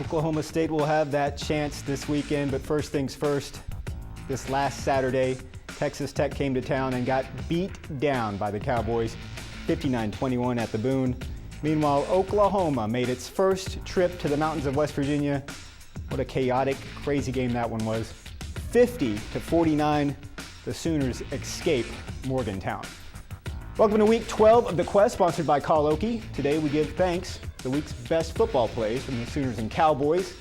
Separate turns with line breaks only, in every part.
Oklahoma State will have that chance this weekend, but first things first, this last Saturday, Texas Tech came to town and got beat down by the Cowboys, 59-21 at the Boone. Meanwhile, Oklahoma made its first trip to the mountains of West Virginia. What a chaotic, crazy game that one was. 50-49, the Sooners escape Morgantown. Welcome to week 12 of The Quest, sponsored by Call Okie. Today we give thanks to the week's best football plays from the Sooners and Cowboys.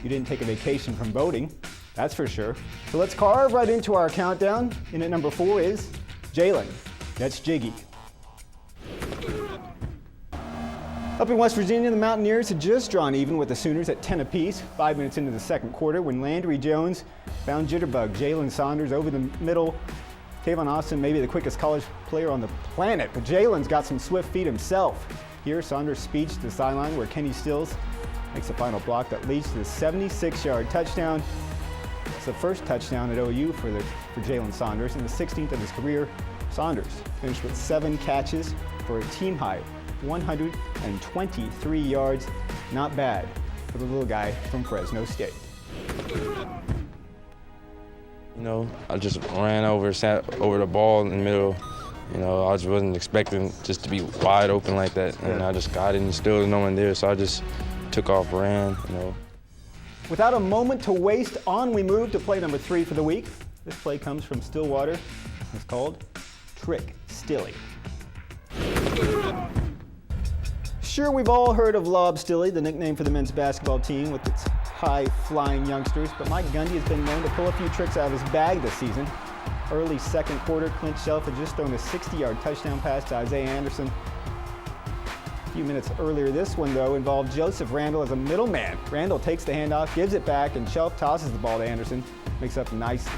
You didn't take a vacation from voting, that's for sure. So let's carve right into our countdown. In at number 4 is Jalen. That's Jiggy. Up in West Virginia, the Mountaineers had just drawn even with the Sooners at 10 apiece, 5 minutes into the second quarter, when Landry Jones found Jitterbug Jalen Saunders over the middle. Tavon Austin may be the quickest college player on the planet, but Jalen's got some swift feet himself. Here, Saunders speeds to the sideline where Kenny Stills makes the final block that leads to the 76-yard touchdown. It's the first touchdown at OU for Jalen Saunders and the 16th of his career. Saunders finished with 7 catches for a team-high 123 yards. Not bad for the little guy from Fresno State.
You know, I just sat over the ball in the middle. You know, I just wasn't expecting just to be wide open like that. And I just got it and still was no one there, so I just took off, ran, you know.
Without a moment to waste, on we move to play number 3 for the week. This play comes from Stillwater. It's called Trick Stilly. Sure, we've all heard of Lob Stilly, the nickname for the men's basketball team with its high-flying youngsters, but Mike Gundy has been known to pull a few tricks out of his bag this season. Early second quarter, Clint Shelf had just thrown a 60-yard touchdown pass to Isaiah Anderson. A few minutes earlier, this one, though, involved Joseph Randall as a middleman. Randall takes the handoff, gives it back, and Shelf tosses the ball to Anderson. Makes up a nice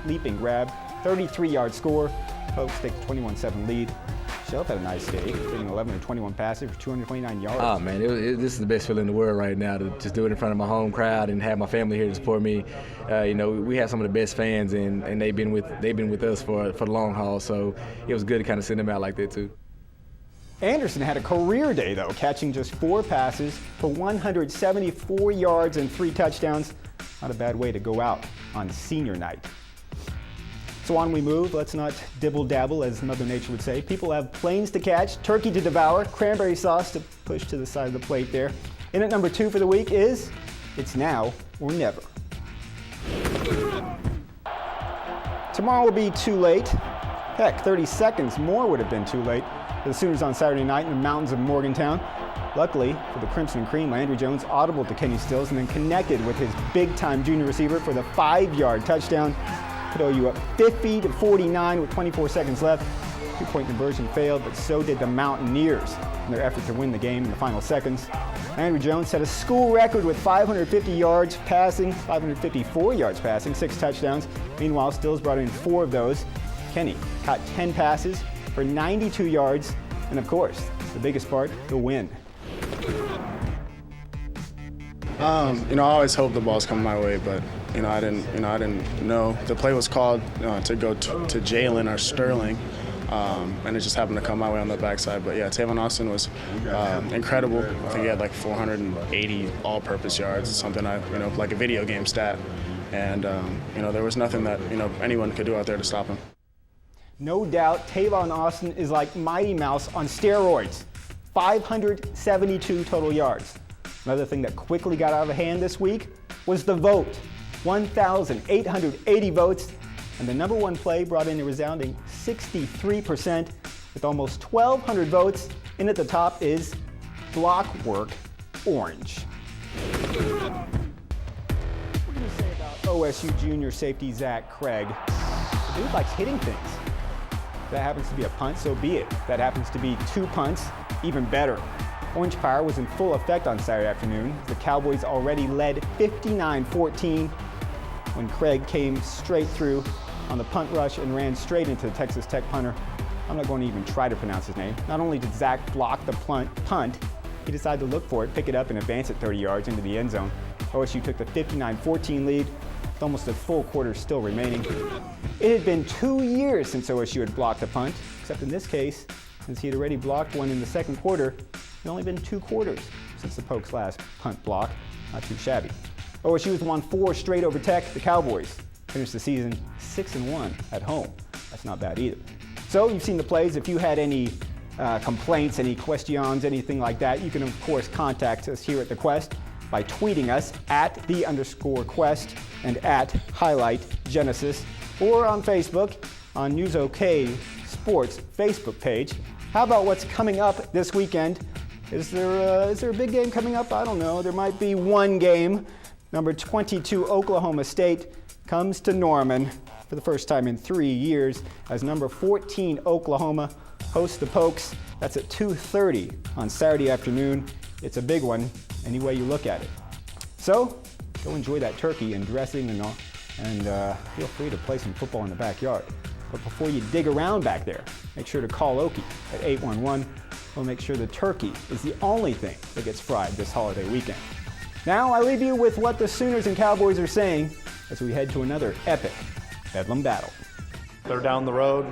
leaping grab. 33-yard score. Folks take the 21-7 lead. Shelf had a nice day, getting 11 of 21 passes for 229 yards.
Oh, man, this is the best feeling in the world right now, to just do it in front of my home crowd and have my family here to support me. You know, we have some of the best fans, and they've been with us for the long haul, so it was good to kind of send them out like that, too.
Anderson had a career day, though, catching just 4 passes for 174 yards and 3 touchdowns. Not a bad way to go out on senior night. So on we move. Let's not dibble-dabble, as Mother Nature would say. People have planes to catch, turkey to devour, cranberry sauce to push to the side of the plate there. In at number 2 for the week is It's Now or Never. Tomorrow will be too late. Heck, 30 seconds more would have been too late for the Sooners on Saturday night in the mountains of Morgantown. Luckily for the Crimson and Cream, Landry Jones audible to Kenny Stills and then connected with his big-time junior receiver for the 5-yard touchdown. Put OU up 50-49 with 24 seconds left. 2-point conversion failed, but so did the Mountaineers in their effort to win the game in the final seconds. Landry Jones set a school record with 550 yards passing, 554 yards passing, 6 touchdowns. Meanwhile, Stills brought in 4 of those. Kenny caught 10 passes for 92 yards, and of course, the biggest part, the win.
You know, I always hope the balls come my way, but I didn't know. The play was called to go to Jalen or Sterling, and it just happened to come my way on the backside. But yeah, Tavon Austin was incredible. I think he had like 480 all-purpose yards, something like a video game stat. And there was nothing that anyone could do out there to stop him.
No doubt, Tavon Austin is like Mighty Mouse on steroids. 572 total yards. Another thing that quickly got out of hand this week was the vote. 1,880 votes, and the number 1 play brought in a resounding 63%. With almost 1,200 votes, in at the top is Block Work Orange. What do you say about OSU junior safety Zack Craig? The dude likes hitting things. If that happens to be a punt, so be it. If that happens to be 2 punts, even better. Orange Power was in full effect on Saturday afternoon. The Cowboys already led 59-14 when Craig came straight through on the punt rush and ran straight into the Texas Tech punter. I'm not going to even try to pronounce his name. Not only did Zach block the punt, he decided to look for it, pick it up, and advance it 30 yards into the end zone. OSU took the 59-14 lead with almost a full quarter still remaining. It had been 2 years since OSU had blocked a punt, except in this case, since he had already blocked one in the second quarter, it had only been 2 quarters. since the Pokes' last punt block. Not too shabby. OSU has won 4 straight over Tech. The Cowboys finished the season 6-1 at home. That's not bad either. So you've seen the plays. If you had any complaints, any questions, anything like that, you can of course contact us here at The Quest by tweeting us at @the_Quest and at @HighlightGenesis, or on Facebook on News OK Sports Facebook page. How about what's coming up this weekend? Is there a big game coming up? I don't know. There might be one game. Number 22 Oklahoma State comes to Norman for the first time in 3 years as number 14 Oklahoma hosts the Pokes. That's at 2:30 on Saturday afternoon. It's a big one any way you look at it. So go enjoy that turkey and dressing and all, and feel free to play some football in the backyard. But before you dig around back there, make sure to call Okie at 811. We'll make sure the turkey is the only thing that gets fried this holiday weekend. Now I leave you with what the Sooners and Cowboys are saying as we head to another epic Bedlam battle.
They're down the road.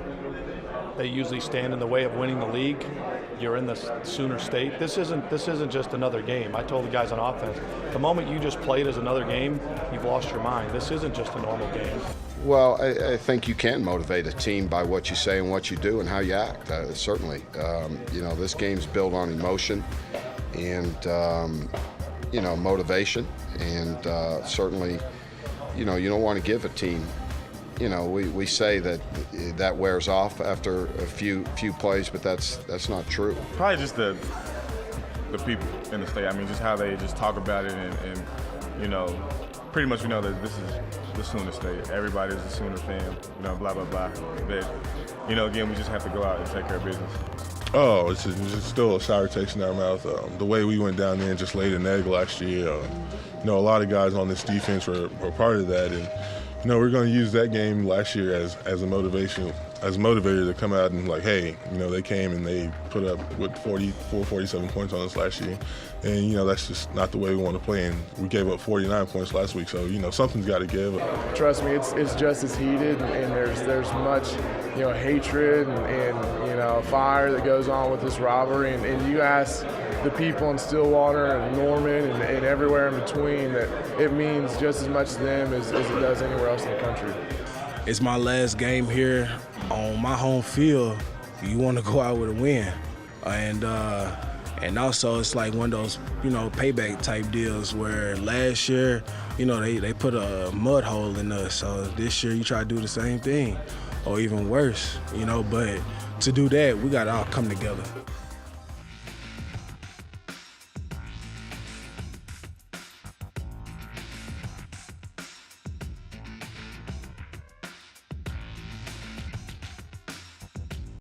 They usually stand in the way of winning the league. You're in the Sooner State. This isn't just another game. I told the guys on offense, the moment you just played as another game, you've lost your mind. This isn't just a normal game.
Well, I think you can motivate a team by what you say and what you do and how you act, certainly. This game's built on emotion and, motivation. And certainly, you don't want to give a team, we say that wears off after a few plays, but that's not true.
Probably just the people in the state. I mean, just how they just talk about it and pretty much we know that this is the Sooner State. Everybody's a Sooner fan, blah, blah, blah. But, again, we just have to go out and take care of business.
Oh, it's just still a sour taste in our mouth. The way we went down there and just laid an egg last year, a lot of guys on this defense were part of that. And, we're going to use that game last year as a motivator to come out and hey, they came and they put up 47 points on us last year. And, that's just not the way we want to play. And we gave up 49 points last week. So, something's got to give.
Trust me, it's just as heated, and there's much, hatred and fire that goes on with this rivalry. And you ask the people in Stillwater and Norman and everywhere in between that it means just as much to them as it does anywhere else in the country.
It's my last game here on my home field. You want to go out with a win. And also it's like one of those, payback type deals where last year, they put a mud hole in us. So this year you try to do the same thing or even worse, but to do that, we got to all come together.